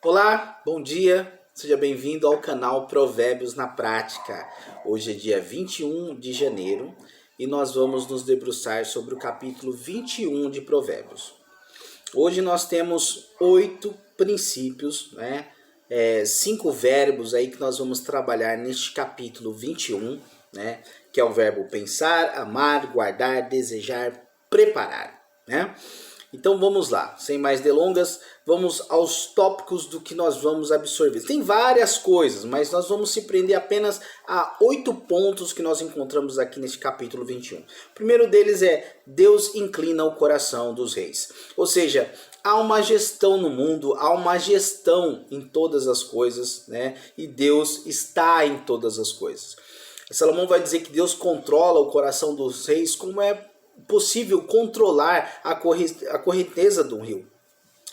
Olá, bom dia, seja bem-vindo ao canal Provérbios na Prática. Hoje é dia 21 de janeiro e nós vamos nos debruçar sobre o capítulo 21 de Provérbios. Hoje nós temos 8 princípios, 5 verbos aí que nós vamos trabalhar neste capítulo 21, que é o verbo pensar, amar, guardar, desejar, preparar, Então vamos lá, sem mais delongas, vamos aos tópicos do que nós vamos absorver. Tem várias coisas, mas nós vamos se prender apenas a 8 pontos que nós encontramos aqui neste capítulo 21. O primeiro deles é: Deus inclina o coração dos reis. Ou seja, há uma gestão no mundo, há uma gestão em todas as coisas, e Deus está em todas as coisas. Salomão vai dizer que Deus controla o coração dos reis como é possível controlar a correnteza do rio.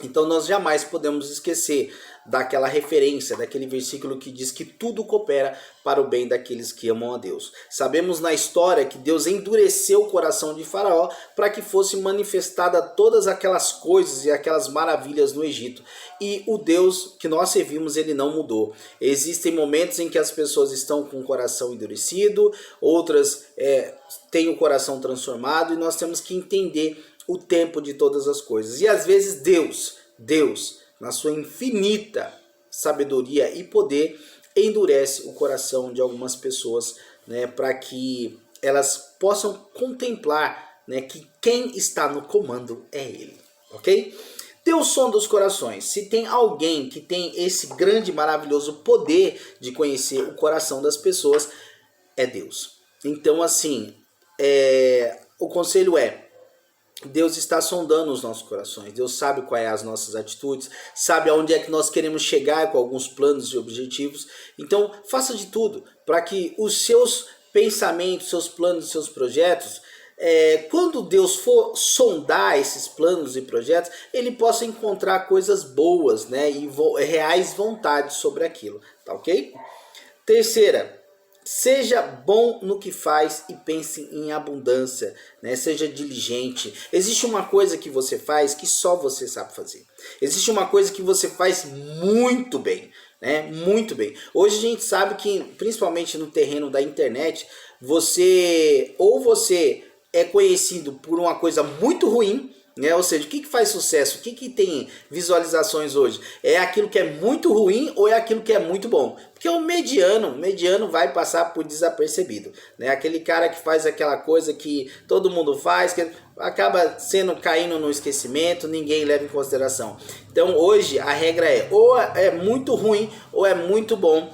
Então nós jamais podemos esquecer daquela referência, daquele versículo que diz que tudo coopera para o bem daqueles que amam a Deus. Sabemos na história que Deus endureceu o coração de Faraó para que fosse manifestada todas aquelas coisas e aquelas maravilhas no Egito. E o Deus que nós servimos, ele não mudou. Existem momentos em que as pessoas estão com o coração endurecido, outras têm o coração transformado, e nós temos que entender o tempo de todas as coisas. E às vezes Deus, na sua infinita sabedoria e poder, endurece o coração de algumas pessoas, para que elas possam contemplar, que quem está no comando é Ele, ok? Deus sonda os corações. Se tem alguém que tem esse grande, maravilhoso poder de conhecer o coração das pessoas, é Deus. Então, assim, o conselho é: Deus está sondando os nossos corações. Deus sabe quais são as nossas atitudes, sabe aonde é que nós queremos chegar com alguns planos e objetivos. Então, faça de tudo para que os seus pensamentos, seus planos, seus projetos, quando Deus for sondar esses planos e projetos, ele possa encontrar coisas boas, e reais vontades sobre aquilo, tá ok? Terceira: seja bom no que faz e pense em abundância, Seja diligente. Existe uma coisa que você faz que só você sabe fazer. Existe uma coisa que você faz muito bem, Muito bem. Hoje a gente sabe que, principalmente no terreno da internet, você é conhecido por uma coisa muito ruim, ou seja, o que faz sucesso? O que tem visualizações hoje? É aquilo que é muito ruim ou é aquilo que é muito bom? Porque o mediano vai passar por desapercebido, Aquele cara que faz aquela coisa que todo mundo faz, que acaba caindo no esquecimento, ninguém leva em consideração. Então hoje a regra é: ou é muito ruim ou é muito bom,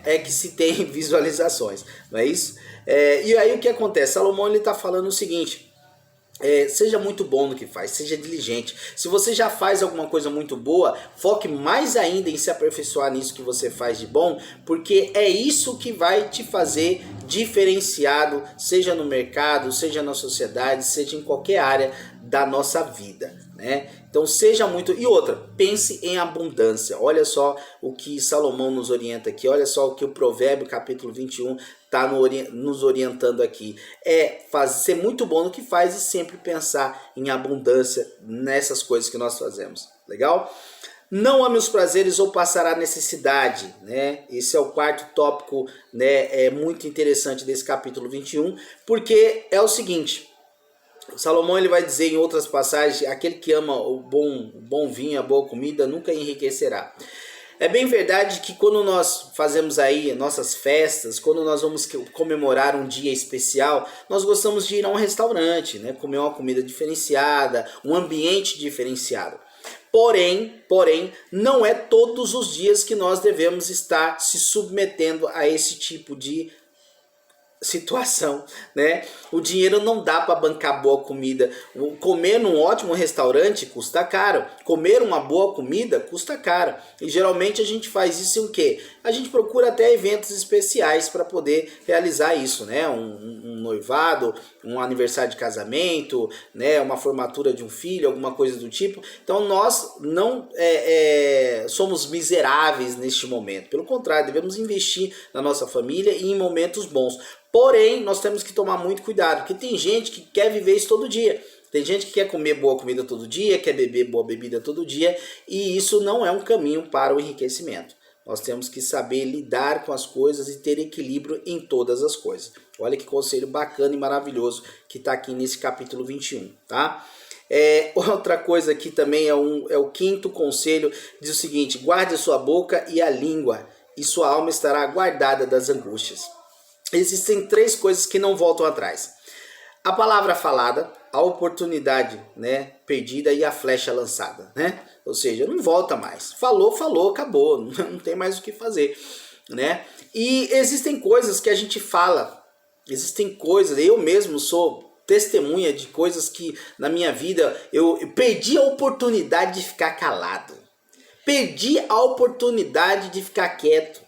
É que se tem visualizações, não é isso? E aí o que acontece? Salomão está falando o seguinte: seja muito bom no que faz, seja diligente. Se você já faz alguma coisa muito boa, foque mais ainda em se aperfeiçoar nisso que você faz de bom, porque é isso que vai te fazer diferenciado, seja no mercado, seja na sociedade, seja em qualquer área da nossa vida, Então seja muito... E outra, pense em abundância. Olha só o que Salomão nos orienta aqui, olha só o que o Provérbio capítulo 21 está nos orientando aqui. Ser muito bom no que faz e sempre pensar em abundância nessas coisas que nós fazemos. Legal? Não ame os prazeres ou passará necessidade, Esse é o quarto tópico, É muito interessante desse capítulo 21, porque é o seguinte: Salomão ele vai dizer em outras passagens: aquele que ama o bom vinho, a boa comida, nunca enriquecerá. É bem verdade que quando nós fazemos aí nossas festas, quando nós vamos comemorar um dia especial, nós gostamos de ir a um restaurante, Comer uma comida diferenciada, um ambiente diferenciado. Porém, não é todos os dias que nós devemos estar se submetendo a esse tipo de situação, O dinheiro não dá para bancar boa comida. Comer num ótimo restaurante custa caro. Comer uma boa comida custa caro. E geralmente a gente faz isso em quê? A gente procura até eventos especiais para poder realizar isso, Um noivado, um aniversário de casamento, Uma formatura de um filho, alguma coisa do tipo. Então nós não somos miseráveis neste momento. Pelo contrário, devemos investir na nossa família e em momentos bons. Porém, nós temos que tomar muito cuidado, porque tem gente que quer viver isso todo dia. Tem gente que quer comer boa comida todo dia, quer beber boa bebida todo dia, e isso não é um caminho para o enriquecimento. Nós temos que saber lidar com as coisas e ter equilíbrio em todas as coisas. Olha que conselho bacana e maravilhoso que está aqui nesse capítulo 21, tá? Outra coisa aqui também é o quinto conselho, diz o seguinte: guarde a sua boca e a língua, e sua alma estará guardada das angústias. Existem 3 coisas que não voltam atrás: a palavra falada, a oportunidade, né, perdida e a flecha lançada, né? Ou seja, não volta mais. Falou, acabou, não tem mais o que fazer, né? E existem coisas que a gente fala, existem coisas, eu mesmo sou testemunha de coisas que na minha vida eu perdi a oportunidade de ficar calado. Perdi a oportunidade de ficar quieto.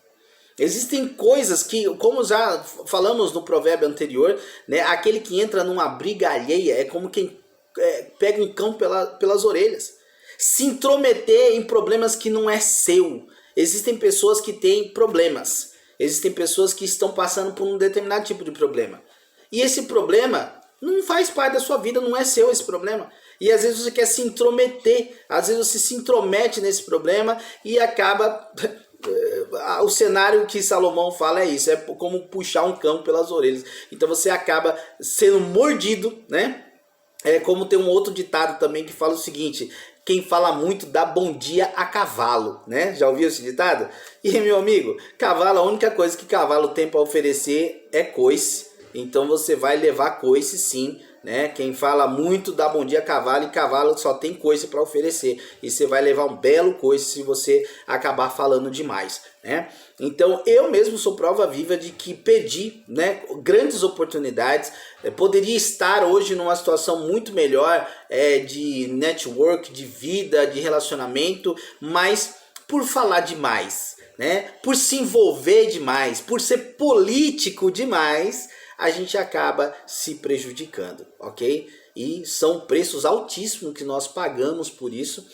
Existem coisas que, como já falamos no provérbio anterior, né, aquele que entra numa briga alheia é como quem pega um cão pelas orelhas. Se intrometer em problemas que não é seu. Existem pessoas que têm problemas. Existem pessoas que estão passando por um determinado tipo de problema. E esse problema não faz parte da sua vida, não é seu esse problema. E às vezes você quer se intrometer, às vezes você se intromete nesse problema e acaba... O cenário que Salomão fala é isso, é como puxar um cão pelas orelhas. Então você acaba sendo mordido, né? É como tem um outro ditado também que fala o seguinte: quem fala muito dá bom dia a cavalo, né? Já ouviu esse ditado? E meu amigo, cavalo, a única coisa que cavalo tem para oferecer é coice. Então você vai levar coice sim, né? Quem fala muito dá bom dia a cavalo, e cavalo só tem coice para oferecer. E você vai levar um belo coice se você acabar falando demais, né? Então eu mesmo sou prova viva de que perdi, né, grandes oportunidades. Poderia estar hoje numa situação muito melhor de network, de vida, de relacionamento, mas por falar demais, né? Por se envolver demais, por ser político demais, a gente acaba se prejudicando, ok? E são preços altíssimos que nós pagamos por isso,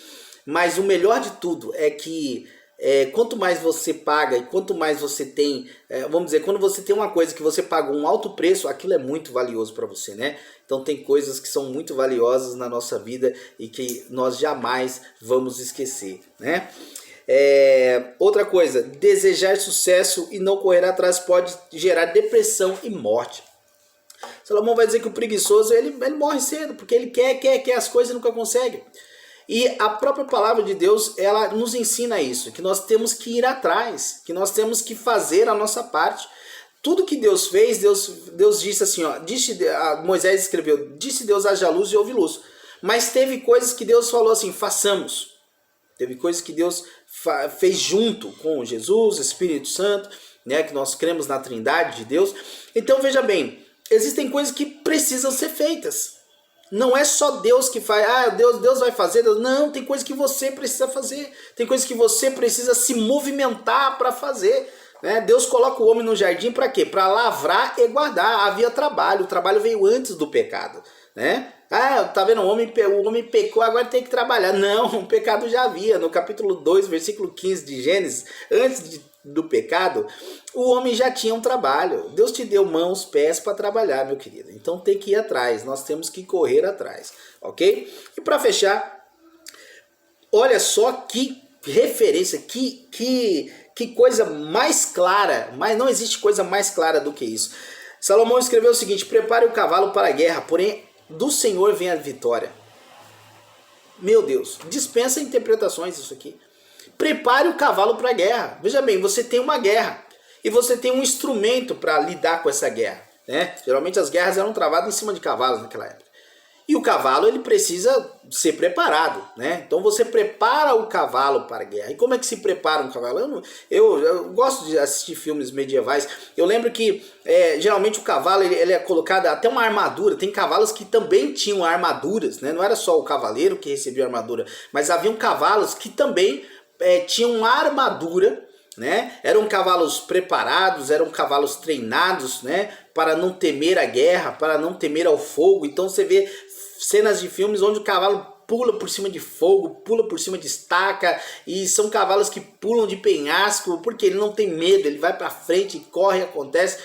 mas o melhor de tudo é que quanto mais você paga e quanto mais você tem, vamos dizer, quando você tem uma coisa que você pagou um alto preço, aquilo é muito valioso para você, né? Então tem coisas que são muito valiosas na nossa vida e que nós jamais vamos esquecer, né? Outra coisa, desejar sucesso e não correr atrás pode gerar depressão e morte. Salomão vai dizer que o preguiçoso ele morre cedo, porque ele quer as coisas e nunca consegue. E a própria palavra de Deus, ela nos ensina isso, que nós temos que ir atrás, que nós temos que fazer a nossa parte. Tudo que Deus fez, Deus disse assim, ó, Moisés escreveu: disse Deus, haja luz e houve luz. Mas teve coisas que Deus falou assim, façamos. Teve coisas que Deus fez junto com Jesus, Espírito Santo, né, que nós cremos na Trindade de Deus. Então veja bem, existem coisas que precisam ser feitas. Não é só Deus que faz, Deus vai fazer. Não, tem coisas que você precisa fazer. Tem coisas que você precisa se movimentar para fazer. Né? Deus coloca o homem no jardim para quê? Para lavrar e guardar. Havia trabalho, o trabalho veio antes do pecado. Né? Tá vendo? O homem pecou, agora tem que trabalhar. Não, o pecado já havia. No capítulo 2, versículo 15 de Gênesis, antes do pecado, o homem já tinha um trabalho. Deus te deu mãos, pés para trabalhar, meu querido. Então tem que ir atrás, nós temos que correr atrás, ok? E para fechar, olha só que referência, que coisa mais clara, mas não existe coisa mais clara do que isso. Salomão escreveu o seguinte: prepare o cavalo para a guerra, porém do Senhor vem a vitória. Meu Deus, dispensa interpretações isso aqui. Prepare o cavalo para a guerra. Veja bem, você tem uma guerra e você tem um instrumento para lidar com essa guerra, né? Geralmente as guerras eram travadas em cima de cavalos naquela época. E o cavalo ele precisa ser preparado, né? Então você prepara o cavalo para a guerra. E como é que se prepara um cavalo? Eu gosto de assistir filmes medievais. Eu lembro que geralmente o cavalo ele é colocado até uma armadura. Tem cavalos que também tinham armaduras, né? Não era só o cavaleiro que recebia armadura, mas haviam cavalos que também tinham armadura, né? Eram cavalos preparados, eram cavalos treinados, né? Para não temer a guerra, para não temer ao fogo. Então você vê cenas de filmes onde o cavalo pula por cima de fogo, pula por cima de estaca, e são cavalos que pulam de penhasco, porque ele não tem medo, ele vai para frente, corre, acontece.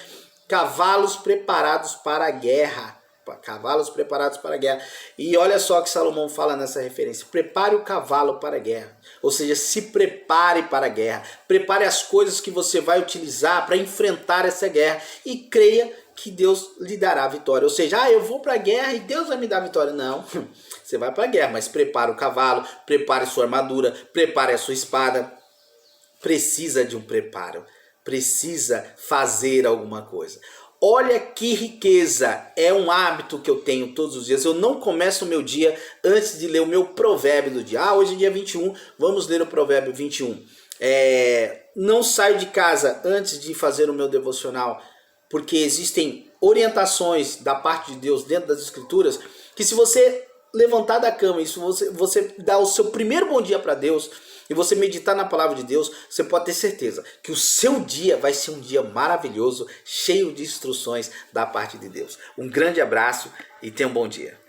Cavalos preparados para a guerra, cavalos preparados para a guerra. E olha só o que Salomão fala nessa referência: prepare o cavalo para a guerra. Ou seja, se prepare para a guerra. Prepare as coisas que você vai utilizar para enfrentar essa guerra. E creia que Deus lhe dará a vitória. Ou seja, eu vou para a guerra e Deus vai me dar a vitória. Não, você vai para a guerra, mas prepare o cavalo, prepare sua armadura, prepare a sua espada. Precisa de um preparo, precisa fazer alguma coisa. Olha que riqueza, é um hábito que eu tenho todos os dias. Eu não começo o meu dia antes de ler o meu provérbio do dia. Hoje é dia 21, vamos ler o provérbio 21. Não saio de casa antes de fazer o meu devocional, porque existem orientações da parte de Deus dentro das escrituras, que se você levantar da cama, isso você dá o seu primeiro bom dia para Deus, e você meditar na palavra de Deus, você pode ter certeza que o seu dia vai ser um dia maravilhoso, cheio de instruções da parte de Deus. Um grande abraço e tenha um bom dia.